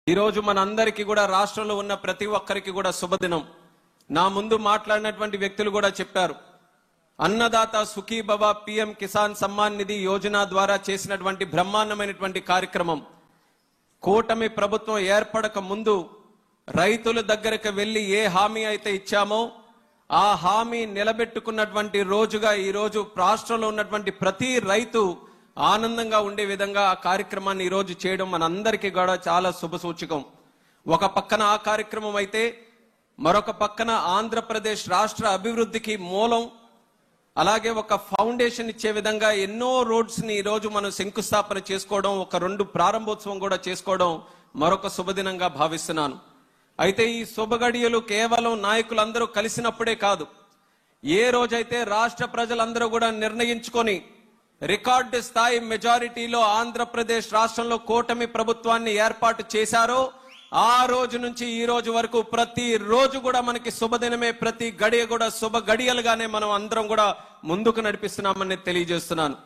ఈ రోజు మనందరికీ కూడా రాష్ట్రంలో ఉన్న ప్రతి ఒక్కరికి కూడా శుభదినం. నా ముందు మాట్లాడినటువంటి వ్యక్తులు కూడా చెప్పారు. అన్నదాత సుఖీభవ పిఎం కిసాన్ సమ్మాన్ నిధి యోజన ద్వారా చేసినటువంటి బ్రహ్మాండమైనటువంటి కార్యక్రమం. కూటమి ప్రభుత్వం ఏర్పడక ముందు రైతుల దగ్గరకు వెళ్లి ఏ హామీ అయితే ఇచ్చామో ఆ హామీ నిలబెట్టుకున్నటువంటి రోజుగా ఈ రోజు రాష్ట్రంలో ఉన్నటువంటి ప్రతి రైతు ఆనందంగా ఉండే విధంగా ఆ కార్యక్రమాన్ని ఈ రోజు చేయడం మనందరికీ కూడా చాలా శుభసూచకం. ఒక పక్కన ఆ కార్యక్రమం అయితే మరొక పక్కన ఆంధ్రప్రదేశ్ రాష్ట్ర అభివృద్ధికి మూలం, అలాగే ఒక ఫౌండేషన్ ఇచ్చే విధంగా ఎన్నో రోడ్స్ ని ఈ రోజు మనం శంకుస్థాపన చేసుకోవడం, ఒక 2 ప్రారంభోత్సవం కూడా చేసుకోవడం మరొక శుభదినంగా భావిస్తున్నాను. అయితే ఈ శుభగడియలు కేవలం నాయకులందరూ కలిసినప్పుడే కాదు. ఏ రోజైతే రాష్ట్ర ప్రజలందరూ కూడా నిర్ణయించుకొని రికార్డు స్థాయి మెజారిటీలో ఆంధ్రప్రదేశ్ రాష్ట్రంలో కూటమి ప్రభుత్వాన్ని ఏర్పాటు చేశారో ఆ రోజు నుంచి ఈ రోజు వరకు ప్రతి రోజు కూడా మనకి శుభదినమే, ప్రతి గడియ కూడా శుభ గడియలుగానే మనం అందరం కూడా ముందుకు నడిపిస్తున్నామని తెలియజేస్తున్నాను.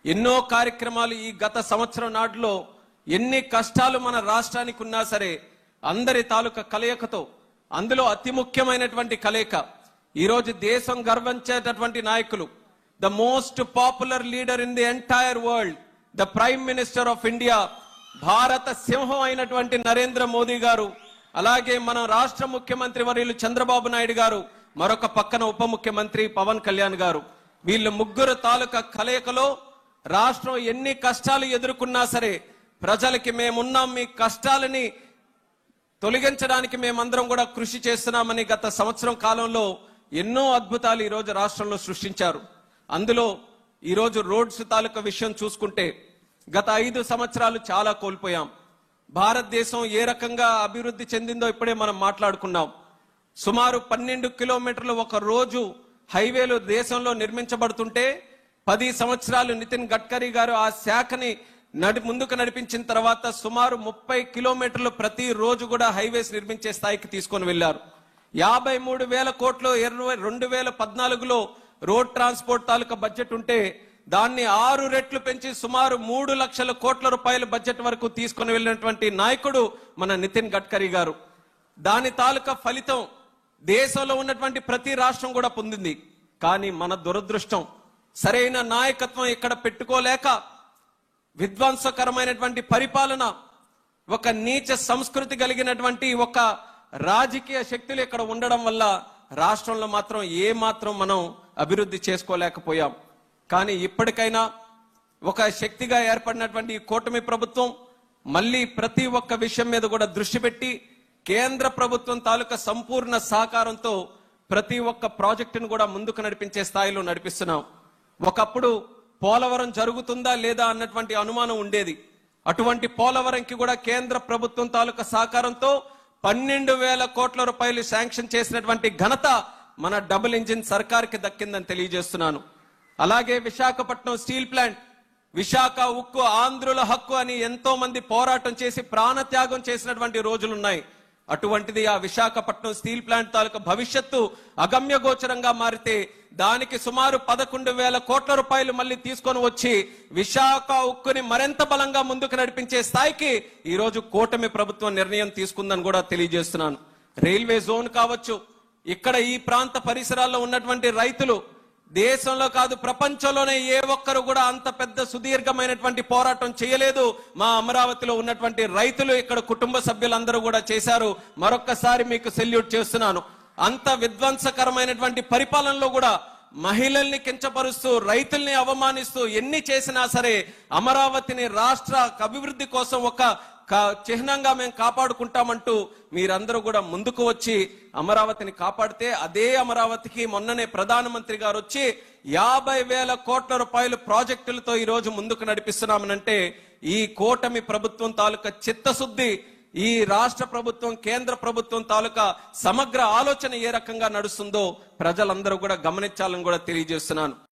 ఎన్నో కార్యక్రమాలు ఈ గత సంవత్సరం నాటిలో ఎన్ని కష్టాలు మన రాష్ట్రానికి ఉన్నా సరే అందరి తాలూకా కలయికతో, అందులో అతి ముఖ్యమైనటువంటి కలయిక ఈ రోజు దేశం గర్వించేటటువంటి నాయకులు, the most popular leader in the entire world, the Prime Minister of India, భారత సింహం అయినటువంటి నరేంద్ర మోదీ గారు, అలాగే మన రాష్ట్ర ముఖ్యమంత్రి వర్యులు చంద్రబాబు నాయుడు గారు, మరొక పక్కన ఉప ముఖ్యమంత్రి పవన్ కళ్యాణ్ గారు, వీళ్ళు ముగ్గురు తాలూకా కలయికలో రాష్ట్రం ఎన్ని కష్టాలు ఎదుర్కొన్నా సరే ప్రజలకి మేమున్నాం, మీ కష్టాలని తొలగించడానికి మేమందరం కూడా కృషి చేస్తున్నామని గత సంవత్సరం కాలంలో ఎన్నో అద్భుతాలు ఈ రోజు రాష్ట్రంలో సృష్టించారు. అందులో ఈరోజు రోడ్స్ తాలూకా విషయం చూసుకుంటే గత 5 సంవత్సరాలు చాలా కోల్పోయాం. భారతదేశం ఏ రకంగా అభివృద్ధి చెందిందో ఇప్పుడే మనం మాట్లాడుకున్నాం. సుమారు 12 కిలోమీటర్లు ఒక రోజు హైవేలు దేశంలో నిర్మించబడుతుంటే 10 సంవత్సరాలు నితిన్ గడ్కరీ గారు ఆ శాఖని ముందుకు నడిపించిన తర్వాత సుమారు 30 కిలోమీటర్లు ప్రతి రోజు కూడా హైవేస్ నిర్మించే స్థాయికి తీసుకొని వెళ్లారు. 53,000 కోట్లు 2014లో రోడ్ ట్రాన్స్పోర్ట్ తాలూకా బడ్జెట్ ఉంటే దాన్ని 6 రెట్లు పెంచి సుమారు 3 లక్షల కోట్ల రూపాయల బడ్జెట్ వరకు తీసుకుని వెళ్ళినటువంటి నాయకుడు మన నితిన్ గడ్కరీ గారు. దాని తాలూకా ఫలితం దేశంలో ఉన్నటువంటి ప్రతి రాష్ట్రం కూడా పొందింది. కానీ మన దురదృష్టం సరైన నాయకత్వం ఇక్కడ పెట్టుకోలేక విధ్వంసకరమైనటువంటి పరిపాలన, ఒక నీచ సంస్కృతి కలిగినటువంటి ఒక రాజకీయ శక్తులు ఇక్కడ ఉండడం వల్ల రాష్ట్రంలో మాత్రం ఏ మాత్రం మనం అభివృద్ధి చేసుకోలేకపోయాం. కానీ ఇప్పటికైనా ఒక శక్తిగా ఏర్పడినటువంటి ఈ కూటమి ప్రభుత్వం మళ్ళీ ప్రతి ఒక్క విషయం మీద కూడా దృష్టి పెట్టి కేంద్ర ప్రభుత్వం తాలూకా సంపూర్ణ సహకారంతో ప్రతి ఒక్క ప్రాజెక్టును కూడా ముందుకు నడిపించే స్థాయిలో నడిపిస్తున్నాం. ఒకప్పుడు పోలవరం జరుగుతుందా లేదా అన్నటువంటి అనుమానం ఉండేది. అటువంటి పోలవరంకి కూడా కేంద్ర ప్రభుత్వం తాలూకా సహకారంతో 12,000 కోట్ల రూపాయలు శాంక్షన్ చేసినటువంటి ఘనత మన డబుల్ ఇంజిన్ సర్కార్కి దక్కిందని తెలియజేస్తున్నాను. అలాగే విశాఖపట్నం స్టీల్ ప్లాంట్, విశాఖ ఉక్కు ఆంధ్రుల హక్కు అని ఎంతో మంది పోరాటం చేసి ప్రాణత్యాగం చేసినటువంటి రోజులున్నాయి. అటువంటిది ఆ విశాఖపట్నం స్టీల్ ప్లాంట్ తాలూకా భవిష్యత్తు అగమ్య గోచరంగా మారితే దానికి సుమారు 11,000 కోట్ల రూపాయలు మళ్ళీ తీసుకొని వచ్చి విశాఖ ఉక్కుని మరింత బలంగా ముందుకు నడిపించే స్థాయికి ఈ రోజు కూటమి ప్రభుత్వం నిర్ణయం తీసుకుందని కూడా తెలియజేస్తున్నాను. రైల్వే జోన్ కావచ్చు, ఇక్కడ ఈ ప్రాంత పరిసరాల్లో ఉన్నటువంటి రైతులు దేశంలో కాదు ప్రపంచంలోనే ఏ ఒక్కరు కూడా అంత పెద్ద సుదీర్ఘమైనటువంటి పోరాటం చేయలేదు. మా అమరావతిలో ఉన్నటువంటి రైతులు, ఇక్కడ కుటుంబ సభ్యులందరూ కూడా చేశారు. మరొక్కసారి మీకు సెల్యూట్ చేస్తున్నాను. అంత విధ్వంసకరమైనటువంటి పరిపాలనలో కూడా మహిళల్ని కించపరుస్తూ, రైతుల్ని అవమానిస్తూ ఎన్ని చేసినా సరే అమరావతిని రాష్ట్ర అభివృద్ధి కోసం ఒక చిహ్నంగా మేము కాపాడుకుంటామంటూ మీరందరూ కూడా ముందుకు వచ్చి అమరావతిని కాపాడితే అదే అమరావతికి మొన్ననే ప్రధానమంత్రి గారు వచ్చి 50,000 కోట్ల రూపాయలు ప్రాజెక్టులతో ఈ రోజు ముందుకు నడిపిస్తున్నామనంటే ఈ కూటమి ప్రభుత్వం తాలూకా చిత్తశుద్ధి, ఈ రాష్ట్ర ప్రభుత్వం కేంద్ర ప్రభుత్వం తాలూకా సమగ్ర ఆలోచన ఏ రకంగా నడుస్తుందో ప్రజలందరూ కూడా గమనించాలని కూడా తెలియజేస్తున్నాను.